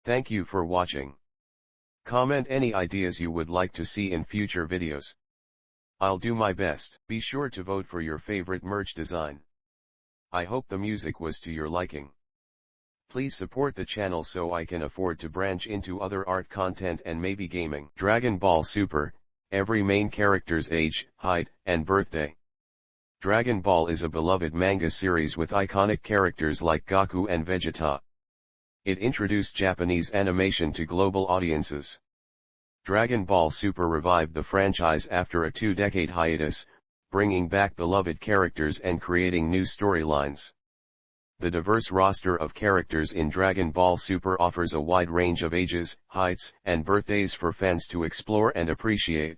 Thank you for watching. Comment any ideas you would like to see in future videos. I'll do my best. Be sure to vote for your favorite merch design. I hope the music was to your liking. Please support the channel so I can afford to branch into other art content and maybe gaming. Dragon Ball Super, every main character's age, height, and birthday. Dragon Ball is a beloved manga series with iconic characters like Goku and Vegeta. It introduced Japanese animation to global audiences. Dragon Ball Super revived the franchise after a 2-decade hiatus, bringing back beloved characters and creating new storylines. The diverse roster of characters in Dragon Ball Super offers a wide range of ages, heights, and birthdays for fans to explore and appreciate.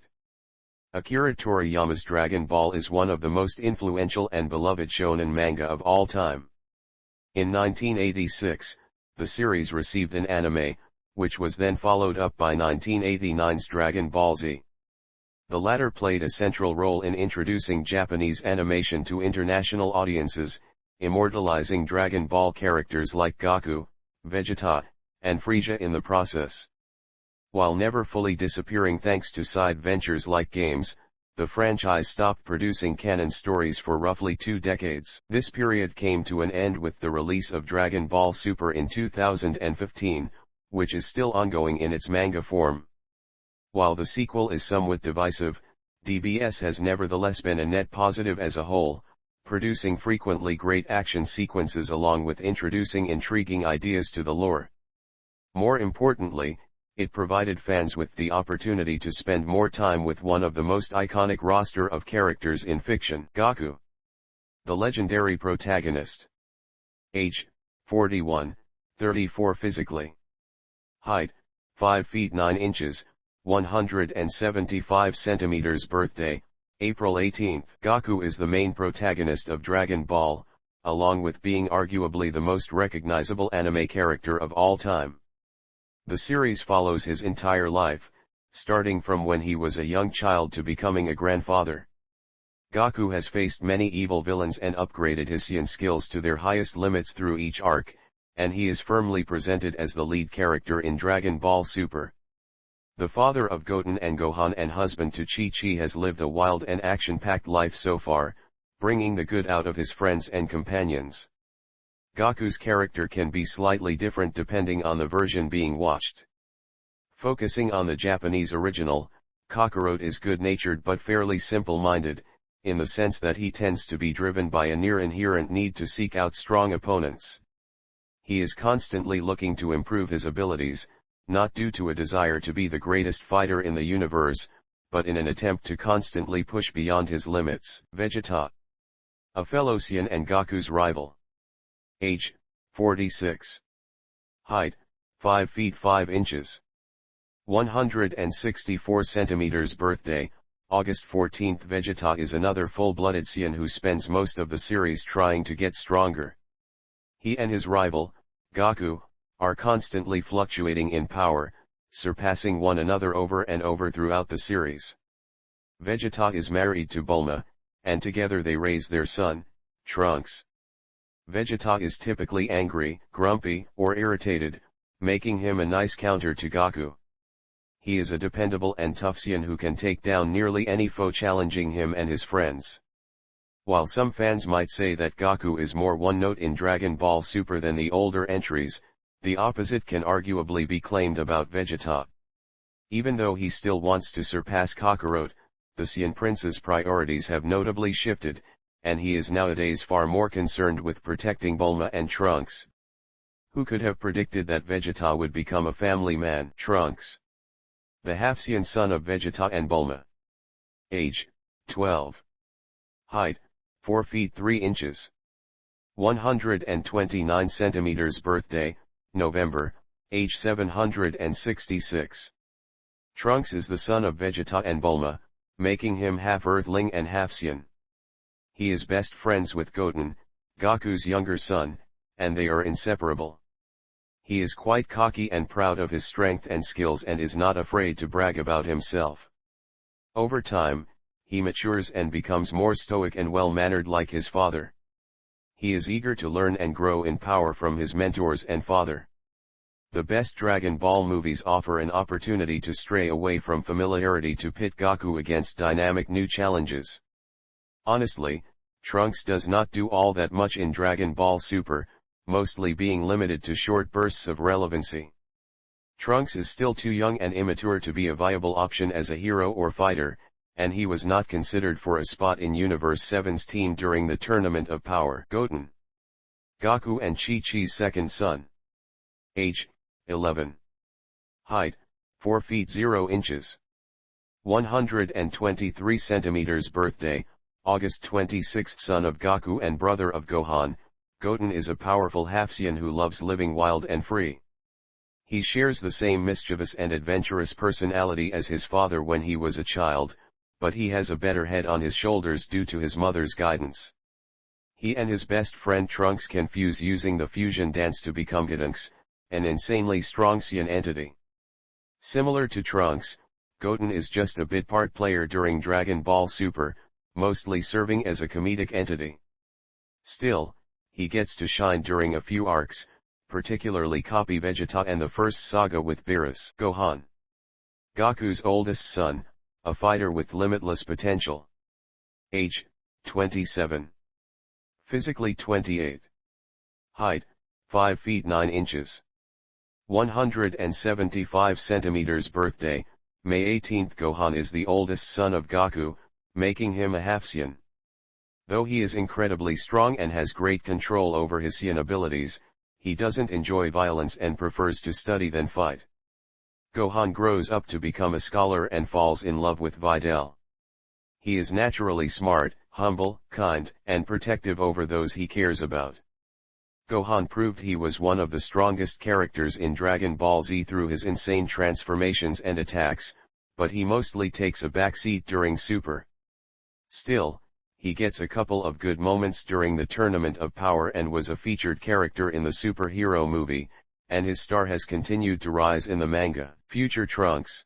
Akira Toriyama's Dragon Ball is one of the most influential and beloved shonen manga of all time. In 1986, the series received an anime, which was then followed up by 1989's Dragon Ball Z. The latter played a central role in introducing Japanese animation to international audiences, immortalizing Dragon Ball characters like Goku, Vegeta, and Frieza in the process. While never fully disappearing thanks to side ventures like games, the franchise stopped producing canon stories for roughly 2 decades. This period came to an end with the release of Dragon Ball Super in 2015, which is still ongoing in its manga form. While the sequel is somewhat divisive, DBS has nevertheless been a net positive as a whole, producing frequently great action sequences along with introducing intriguing ideas to the lore. More importantly, it provided fans with the opportunity to spend more time with one of the most iconic roster of characters in fiction. Goku, the legendary protagonist. Age, 41, 34 physically. Height, 5 feet 9 inches, 175 centimeters. Birthday, April 18. Goku is the main protagonist of Dragon Ball, along with being arguably the most recognizable anime character of all time. The series follows his entire life, starting from when he was a young child to becoming a grandfather. Goku has faced many evil villains and upgraded his Saiyan skills to their highest limits through each arc, and he is firmly presented as the lead character in Dragon Ball Super. The father of Goten and Gohan and husband to Chi-Chi has lived a wild and action-packed life so far, bringing the good out of his friends and companions. Goku's character can be slightly different depending on the version being watched. Focusing on the Japanese original, Kakarot is good-natured but fairly simple-minded, in the sense that he tends to be driven by a near-inherent need to seek out strong opponents. He is constantly looking to improve his abilities, not due to a desire to be the greatest fighter in the universe, but in an attempt to constantly push beyond his limits. Vegeta, a fellow Saiyan and Goku's rival. Age, 46. Height, 5 feet 5 inches. 164 centimeters. Birthday, August 14. Vegeta is another full-blooded Saiyan who spends most of the series trying to get stronger. He and his rival, Goku, are constantly fluctuating in power, surpassing one another over and over throughout the series. Vegeta is married to Bulma, and together they raise their son, Trunks. Vegeta is typically angry, grumpy, or irritated, making him a nice counter to Goku. He is a dependable and tough Saiyan who can take down nearly any foe challenging him and his friends. While some fans might say that Goku is more one-note in Dragon Ball Super than the older entries, the opposite can arguably be claimed about Vegeta. Even though he still wants to surpass Kakarot, the Saiyan Prince's priorities have notably shifted, and he is nowadays far more concerned with protecting Bulma and Trunks. Who could have predicted that Vegeta would become a family man? Trunks, the half-Saiyan son of Vegeta and Bulma. Age, 12. Height, 4 feet 3 inches. 129 centimeters. Birthday, November, age 766. Trunks is the son of Vegeta and Bulma, making him half Earthling and half Saiyan. He is best friends with Goten, Goku's younger son, and they are inseparable. He is quite cocky and proud of his strength and skills and is not afraid to brag about himself. Over time, he matures and becomes more stoic and well-mannered like his father. He is eager to learn and grow in power from his mentors and father. The best Dragon Ball movies offer an opportunity to stray away from familiarity to pit Goku against dynamic new challenges. Honestly, Trunks does not do all that much in Dragon Ball Super, mostly being limited to short bursts of relevancy. Trunks is still too young and immature to be a viable option as a hero or fighter, and he was not considered for a spot in Universe 7's team during the Tournament of Power. Goten, Goku and Chi-Chi's second son. Age, 11. Height, 4 feet 0 inches. 123 centimeters. Birthday, August 26. Son of Goku and brother of Gohan, Goten is a powerful half-Saiyan who loves living wild and free. He shares the same mischievous and adventurous personality as his father when he was a child, but he has a better head on his shoulders due to his mother's guidance. He and his best friend Trunks can fuse using the fusion dance to become Gotenks, an insanely strong Saiyan entity. Similar to Trunks, Goten is just a bit part player during Dragon Ball Super, mostly serving as a comedic entity. Still, he gets to shine during a few arcs, particularly Copy Vegeta and the first saga with Beerus. Gohan, Goku's oldest son, a fighter with limitless potential. Age, 27. Physically 28. Height, 5 feet 9 inches. 175 centimeters. Birthday, May 18. Gohan is the oldest son of Goku, making him a half-Saiyan. Though he is incredibly strong and has great control over his Saiyan abilities, he doesn't enjoy violence and prefers to study than fight. Gohan grows up to become a scholar and falls in love with Videl. He is naturally smart, humble, kind, and protective over those he cares about. Gohan proved he was one of the strongest characters in Dragon Ball Z through his insane transformations and attacks, but he mostly takes a backseat during Super. Still, he gets a couple of good moments during the Tournament of Power and was a featured character in the superhero movie, and his star has continued to rise in the manga. Future Trunks,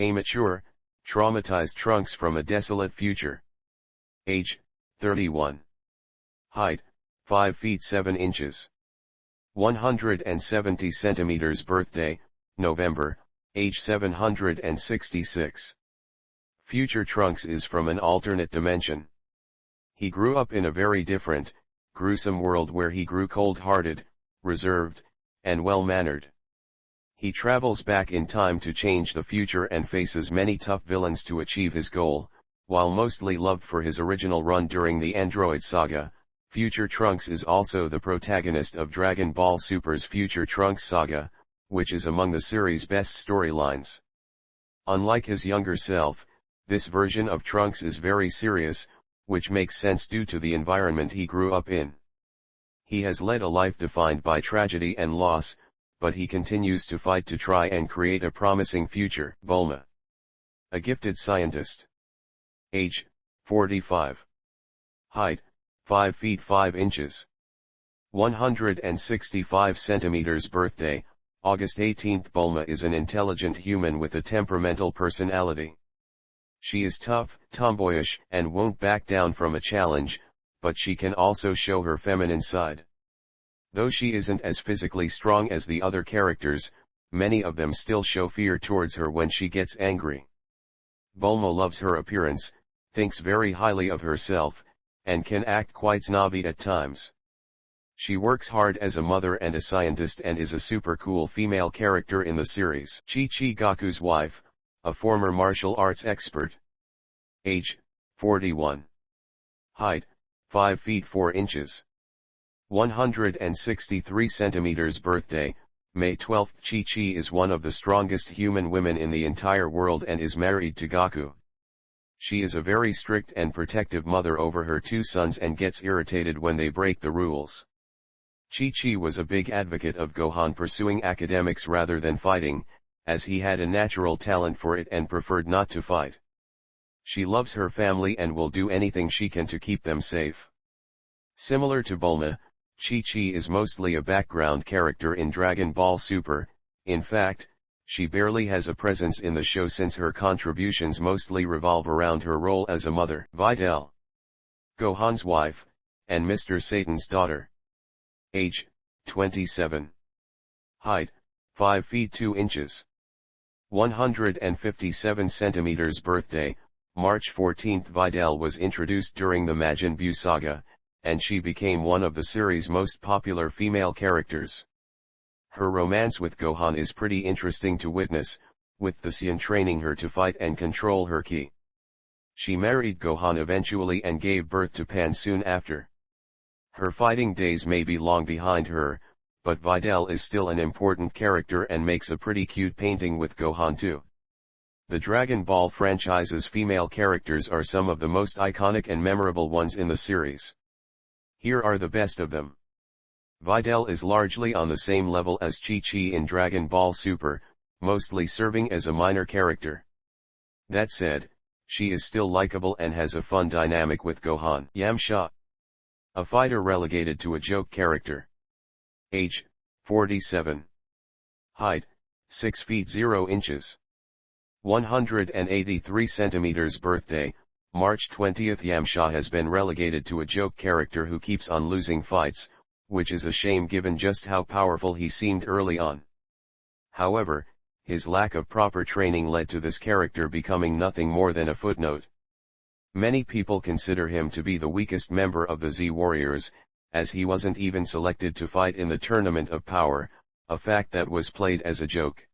a mature, traumatized Trunks from a desolate future. Age, 31. Height, 5 feet 7 inches. 170 centimeters. Birthday, November, age 766. Future Trunks is from an alternate dimension. He grew up in a very different, gruesome world where he grew cold-hearted, reserved, and well-mannered. He travels back in time to change the future and faces many tough villains to achieve his goal. While mostly loved for his original run during the Android saga, Future Trunks is also the protagonist of Dragon Ball Super's Future Trunks saga, which is among the series' best storylines. Unlike his younger self, this version of Trunks is very serious, which makes sense due to the environment he grew up in. He has led a life defined by tragedy and loss, but he continues to fight to try and create a promising future. Bulma, a gifted scientist. Age, 45. Height, 5 feet 5 inches. 165 centimeters. Birthday, August 18. Bulma is an intelligent human with a temperamental personality. She is tough, tomboyish, and won't back down from a challenge, but she can also show her feminine side. Though she isn't as physically strong as the other characters, many of them still show fear towards her when she gets angry. Bulma loves her appearance, thinks very highly of herself, and can act quite snobby at times. She works hard as a mother and a scientist and is a super cool female character in the series. Chi-Chi, Goku's wife, a former martial arts expert. Age, 41. Height, 5 feet 4 inches. 163 centimeters. Birthday, May 12. Chi-Chi is one of the strongest human women in the entire world and is married to Goku. She is a very strict and protective mother over her two sons and gets irritated when they break the rules. Chi-Chi was a big advocate of Gohan pursuing academics rather than fighting, as he had a natural talent for it and preferred not to fight. She loves her family and will do anything she can to keep them safe. Similar to Bulma, Chi-Chi is mostly a background character in Dragon Ball Super. In fact, she barely has a presence in the show since her contributions mostly revolve around her role as a mother. Videl, Gohan's wife, and Mr. Satan's daughter. Age, 27. Height, 5 feet 2 inches. 157 centimeters birthday, March 14. Videl was introduced during the Majin Buu saga, and she became one of the series' most popular female characters. Her romance with Gohan is pretty interesting to witness, with the Saiyan training her to fight and control her ki. She married Gohan eventually and gave birth to Pan soon after. Her fighting days may be long behind her, but Videl is still an important character and makes a pretty cute painting with Gohan too. The Dragon Ball franchise's female characters are some of the most iconic and memorable ones in the series. Here are the best of them. Videl is largely on the same level as Chi-Chi in Dragon Ball Super, mostly serving as a minor character. That said, she is still likable and has a fun dynamic with Gohan. Yamcha, a fighter relegated to a joke character. Age, 47. Height, 6 feet 0 inches. 183 centimeters birthday, March 20. Yamcha has been relegated to a joke character who keeps on losing fights, which is a shame given just how powerful he seemed early on. However, his lack of proper training led to this character becoming nothing more than a footnote. Many people consider him to be the weakest member of the Z Warriors, as he wasn't even selected to fight in the Tournament of Power, a fact that was played as a joke.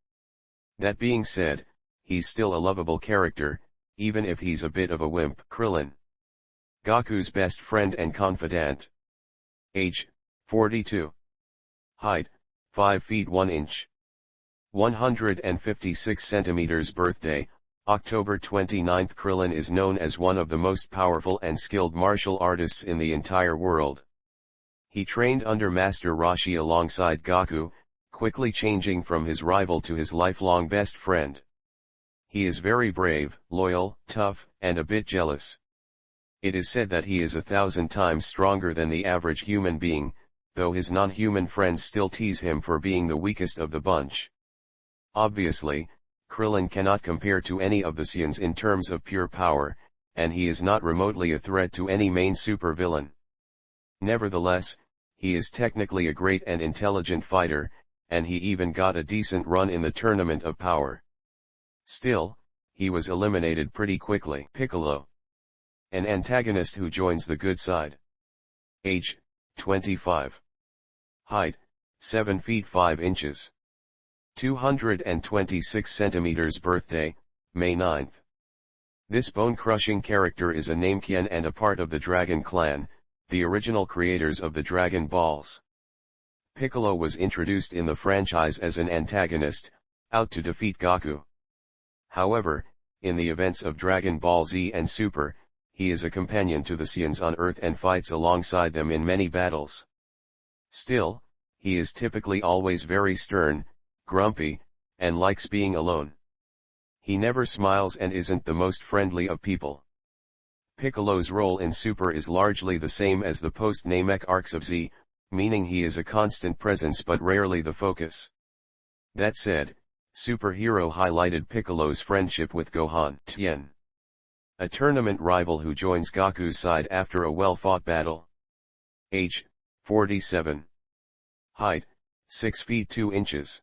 That being said, he's still a lovable character, even if he's a bit of a wimp. Krillin, Goku's best friend and confidant. Age, 42. Height, 5 feet 1 inch. 156 centimeters birthday, October 29. Krillin is known as one of the most powerful and skilled martial artists in the entire world. He trained under Master Roshi alongside Goku, quickly changing from his rival to his lifelong best friend. He is very brave, loyal, tough, and a bit jealous. It is said that he is 1,000 times stronger than the average human being, though his non-human friends still tease him for being the weakest of the bunch. Obviously, Krillin cannot compare to any of the Saiyans in terms of pure power, and he is not remotely a threat to any main supervillain. Nevertheless, he is technically a great and intelligent fighter, and he even got a decent run in the Tournament of Power. Still, he was eliminated pretty quickly. Piccolo, an antagonist who joins the good side. Age, 25. Height, 7 feet 5 inches. 226 centimeters birthday, May 9. This bone-crushing character is a Namekian and a part of the Dragon Clan, the original creators of the Dragon Balls. Piccolo was introduced in the franchise as an antagonist, out to defeat Goku. However, in the events of Dragon Ball Z and Super, he is a companion to the Saiyans on Earth and fights alongside them in many battles. Still, he is typically always very stern, grumpy, and likes being alone. He never smiles and isn't the most friendly of people. Piccolo's role in Super is largely the same as the post-Namek arcs of Z, meaning he is a constant presence but rarely the focus. That said, Super Hero highlighted Piccolo's friendship with Gohan. Tien, a tournament rival who joins Goku's side after a well-fought battle. Age, 47. Height, 6 feet 2 inches.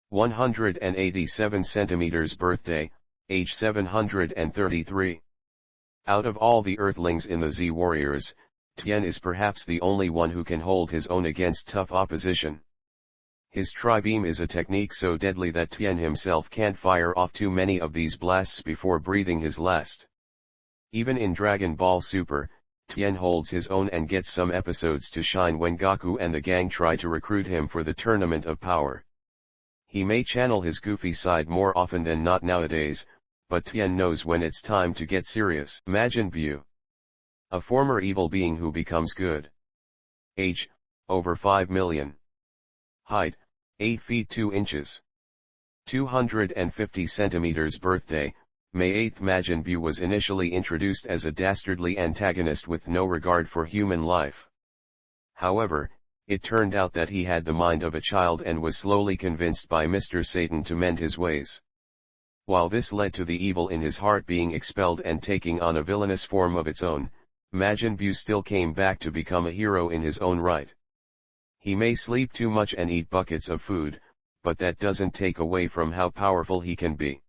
187 centimeters birthday, age 733. Out of all the Earthlings in the Z Warriors, Tien is perhaps the only one who can hold his own against tough opposition. His Tri-Beam is a technique so deadly that Tien himself can't fire off too many of these blasts before breathing his last. Even in Dragon Ball Super, Tien holds his own and gets some episodes to shine when Goku and the gang try to recruit him for the Tournament of Power. He may channel his goofy side more often than not nowadays, but Tien knows when it's time to get serious. Majin Buu, a former evil being who becomes good. Age, over 5 million. Height, 8 feet 2 inches. 250 centimeters birthday, May 8. Majin Buu was initially introduced as a dastardly antagonist with no regard for human life. However, it turned out that he had the mind of a child and was slowly convinced by Mr. Satan to mend his ways. While this led to the evil in his heart being expelled and taking on a villainous form of its own, Majin Buu still came back to become a hero in his own right. He may sleep too much and eat buckets of food, but that doesn't take away from how powerful he can be.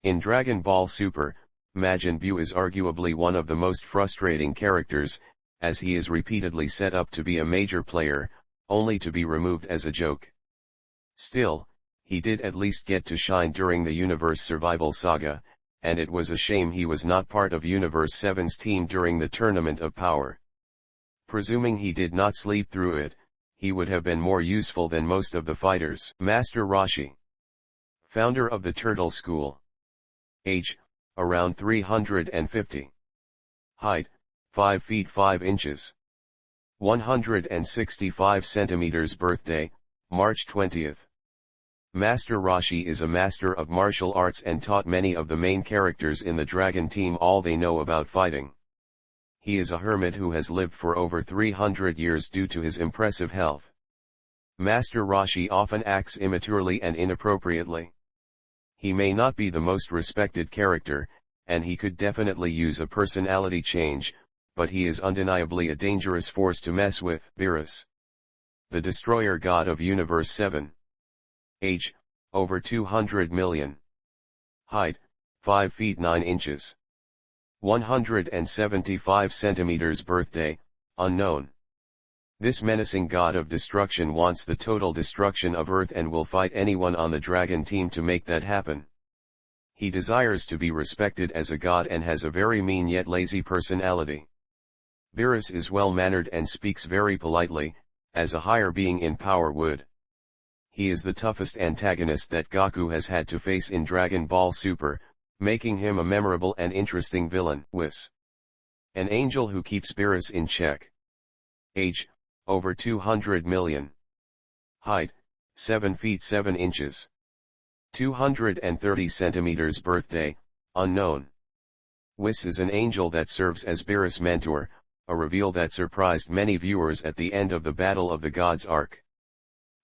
In Dragon Ball Super, Majin Buu is arguably one of the most frustrating characters, as he is repeatedly set up to be a major player, only to be removed as a joke. Still, he did at least get to shine during the Universe Survival Saga, and it was a shame he was not part of Universe 7's team during the Tournament of Power. Presuming he did not sleep through it, he would have been more useful than most of the fighters. Master Roshi, founder of the Turtle School. Age, around 350. Height, 5 feet 5 inches. 165 centimeters. Birthday, March 20th. Master Roshi is a master of martial arts and taught many of the main characters in the Dragon Team all they know about fighting. He is a hermit who has lived for over 300 years due to his impressive health. Master Roshi often acts immaturely and inappropriately. He may not be the most respected character, and he could definitely use a personality change, but he is undeniably a dangerous force to mess with. Beerus, the destroyer god of Universe 7. Age, over 200 million. Height, 5 feet 9 inches. 175 centimeters. Birthday, unknown. This menacing god of destruction wants the total destruction of Earth and will fight anyone on the Dragon Team to make that happen. He desires to be respected as a god and has a very mean yet lazy personality. Beerus is well-mannered and speaks very politely, as a higher being in power would. He is the toughest antagonist that Goku has had to face in Dragon Ball Super, making him a memorable and interesting villain. Whis, an angel who keeps Beerus in check. Age, over 200 million. Height, 7 feet 7 inches. 230 centimeters. Birthday, unknown. Whis is an angel that serves as Beerus' mentor, a reveal that surprised many viewers at the end of the Battle of the Gods arc.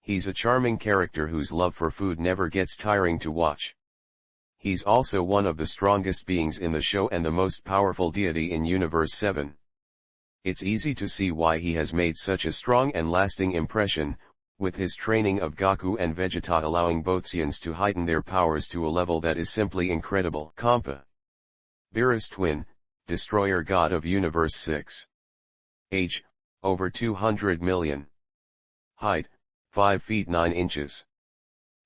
He's a charming character whose love for food never gets tiring to watch. He's also one of the strongest beings in the show and the most powerful deity in Universe 7. It's easy to see why he has made such a strong and lasting impression, with his training of Goku and Vegeta allowing both Saiyans to heighten their powers to a level that is simply incredible. Kampa, Beerus' twin, destroyer god of Universe 6. Age, over 200 million. Height, 5 feet 9 inches.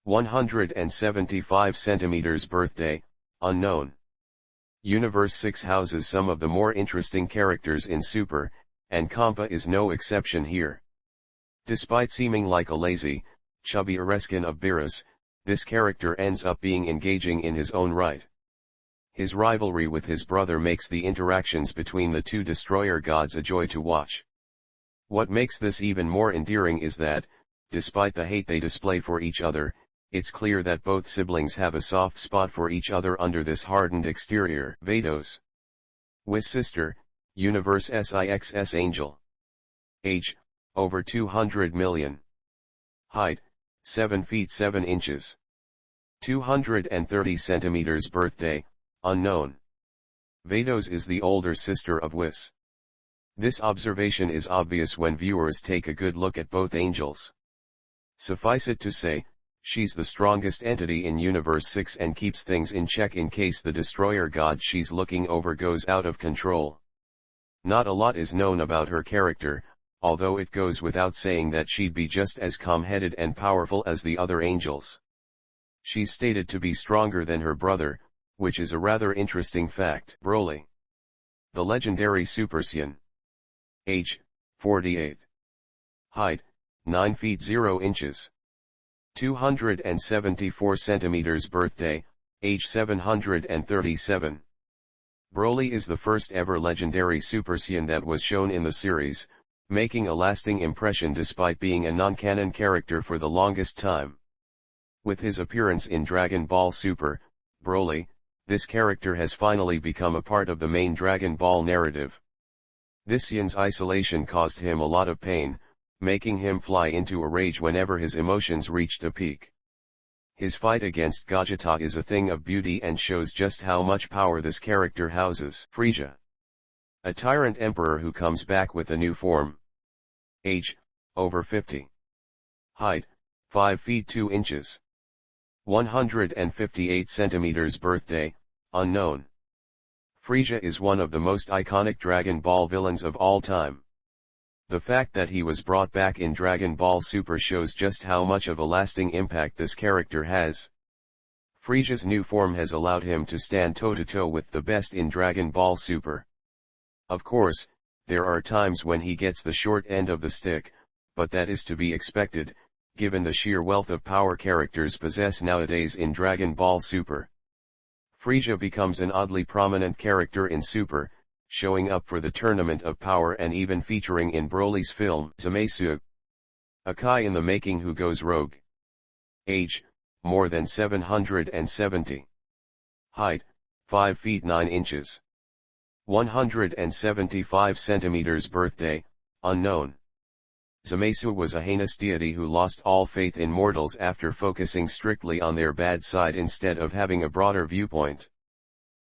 175 centimeters. Birthday, unknown. Universe 6 houses some of the more interesting characters in Super, and Kampa is no exception here. Despite seeming like a lazy, chubby Ereskin of Beerus, this character ends up being engaging in his own right. His rivalry with his brother makes the interactions between the two destroyer gods a joy to watch. What makes this even more endearing is that, despite the hate they display for each other, it's clear that both siblings have a soft spot for each other under this hardened exterior. Vados, Whis' sister, Universe SIXS angel. Age, over 200 million. Height, 7 feet 7 inches. 230 centimeters. Birthday, unknown. Vados is the older sister of Whis. This observation is obvious when viewers take a good look at both angels. Suffice it to say, she's the strongest entity in Universe 6 and keeps things in check in case the destroyer god she's looking over goes out of control. Not a lot is known about her character, although it goes without saying that she'd be just as calm-headed and powerful as the other angels. She's stated to be stronger than her brother, which is a rather interesting fact. Broly, the legendary Super Saiyan. Age, 48. Height, 9 feet 0 inches. 274 centimeters. Birthday, age 737. Broly is the first ever legendary Super Saiyan that was shown in the series, making a lasting impression despite being a non-canon character for the longest time. With his appearance in Dragon Ball Super, Broly, this character has finally become a part of the main Dragon Ball narrative. This Saiyan's isolation caused him a lot of pain, making him fly into a rage whenever his emotions reached a peak. His fight against Gogeta is a thing of beauty and shows just how much power this character houses. Frieza, a tyrant emperor who comes back with a new form. Age, over 50. Height, 5 feet 2 inches. 158 centimeters. Birthday, unknown. Frieza is one of the most iconic Dragon Ball villains of all time. The fact that he was brought back in Dragon Ball Super shows just how much of a lasting impact this character has. Frieza's new form has allowed him to stand toe-to-toe with the best in Dragon Ball Super. Of course, there are times when he gets the short end of the stick, but that is to be expected, given the sheer wealth of power characters possess nowadays in Dragon Ball Super. Frieza becomes an oddly prominent character in Super, showing up for the Tournament of Power and even featuring in Broly's film Zamasu. A Kai in the making who goes rogue. Age, more than 770. Height, 5 feet 9 inches. 175 centimeters. Birthday, unknown. Zamasu was a heinous deity who lost all faith in mortals after focusing strictly on their bad side instead of having a broader viewpoint.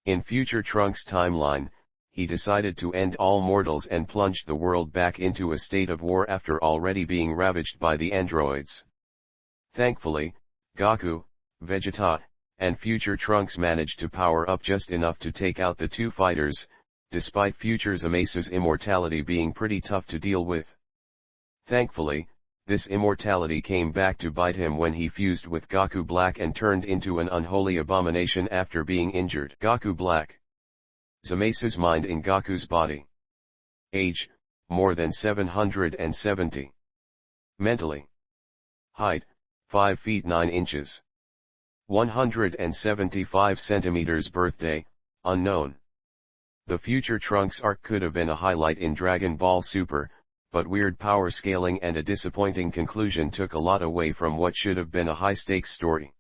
In future Trunks' timeline, he decided to end all mortals and plunged the world back into a state of war after already being ravaged by the androids. Thankfully, Goku, Vegeta, and future Trunks managed to power up just enough to take out the two fighters, despite future Zamasu's immortality being pretty tough to deal with. Thankfully, this immortality came back to bite him when he fused with Goku Black and turned into an unholy abomination after being injured. Goku Black. Zamasu's mind in Goku's body. Age, more than 770. Mentally. Height, 5 feet 9 inches. 175 centimeters. Birthday, unknown. The future Trunks arc could have been a highlight in Dragon Ball Super, but weird power scaling and a disappointing conclusion took a lot away from what should have been a high-stakes story.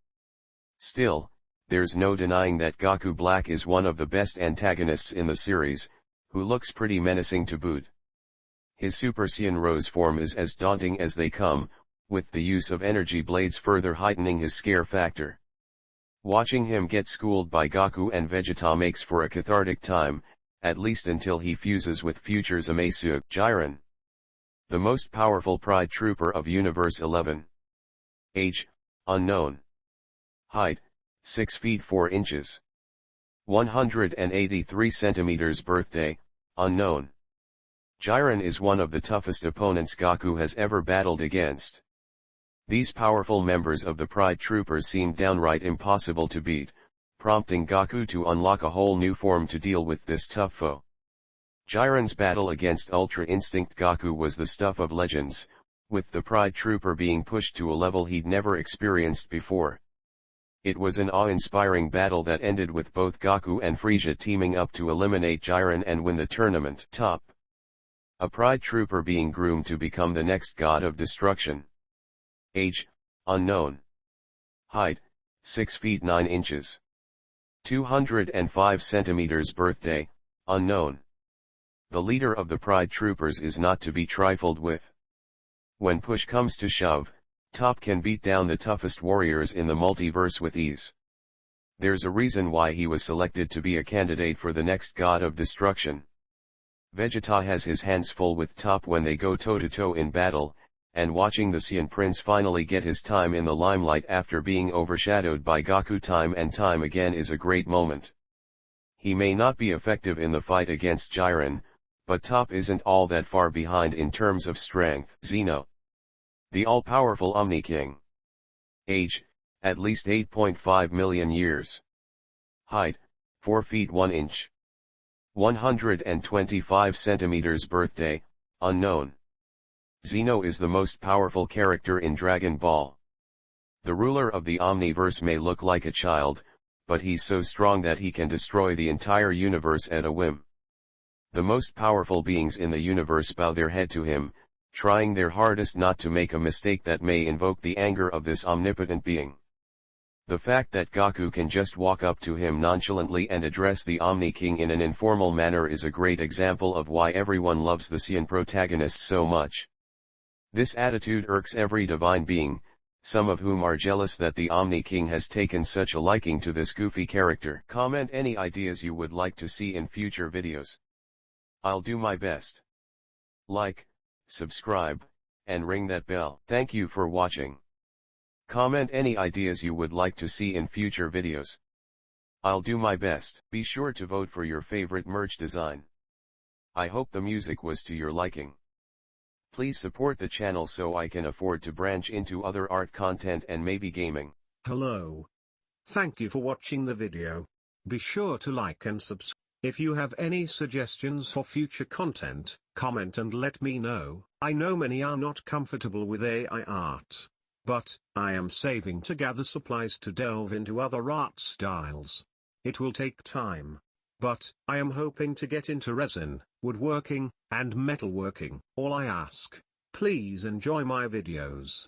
Still, there's no denying that Goku Black is one of the best antagonists in the series, who looks pretty menacing to boot. His Super Saiyan Rose form is as daunting as they come, with the use of energy blades further heightening his scare factor. Watching him get schooled by Goku and Vegeta makes for a cathartic time, at least until he fuses with future Zamasu. Jiren. The most powerful Pride Trooper of Universe 11. Age, unknown. Height, 6 feet 4 inches. 183 centimeters. Birthday, unknown. Jiren is one of the toughest opponents Goku has ever battled against. These powerful members of the Pride Troopers seem downright impossible to beat, prompting Goku to unlock a whole new form to deal with this tough foe. Jiren's battle against Ultra Instinct Goku was the stuff of legends, with the Pride Trooper being pushed to a level he'd never experienced before. It was an awe-inspiring battle that ended with both Goku and Frieza teaming up to eliminate Jiren and win the tournament. Top. A Pride Trooper being groomed to become the next god of destruction. Age, unknown. Height, 6 feet 9 inches. 205 centimeters. Birthday, unknown. The leader of the Pride Troopers is not to be trifled with. When push comes to shove, Top can beat down the toughest warriors in the multiverse with ease. There's a reason why he was selected to be a candidate for the next god of destruction. Vegeta has his hands full with Top when they go toe-to-toe in battle, and watching the Saiyan Prince finally get his time in the limelight after being overshadowed by Goku time and time again is a great moment. He may not be effective in the fight against Jiren, but Top isn't all that far behind in terms of strength. Zeno. The all-powerful Omni King. Age, at least 8.5 million years. Height, 4 feet 1 inch. 125 centimeters. Birthday, unknown. Zeno is the most powerful character in Dragon Ball. The ruler of the Omniverse may look like a child, but he's so strong that he can destroy the entire universe at a whim. The most powerful beings in the universe bow their head to him, trying their hardest not to make a mistake that may invoke the anger of this omnipotent being. The fact that Goku can just walk up to him nonchalantly and address the Omni King in an informal manner is a great example of why everyone loves the Saiyan protagonist so much. This attitude irks every divine being, some of whom are jealous that the Omni King has taken such a liking to this goofy character. Comment any ideas you would like to see in future videos. I'll do my best. Like, subscribe, and ring that bell. Thank you for watching. Comment any ideas you would like to see in future videos. I'll do my best. Be sure to vote for your favorite merch design. I hope the music was to your liking. Please support the channel so I can afford to branch into other art content and maybe gaming. Hello. Thank you for watching the video. Be sure to like and subscribe. If you have any suggestions for future content, comment and let me know. I know many are not comfortable with AI art, but I am saving to gather supplies to delve into other art styles. It will take time, but I am hoping to get into resin, woodworking, and metalworking. All I ask, please enjoy my videos.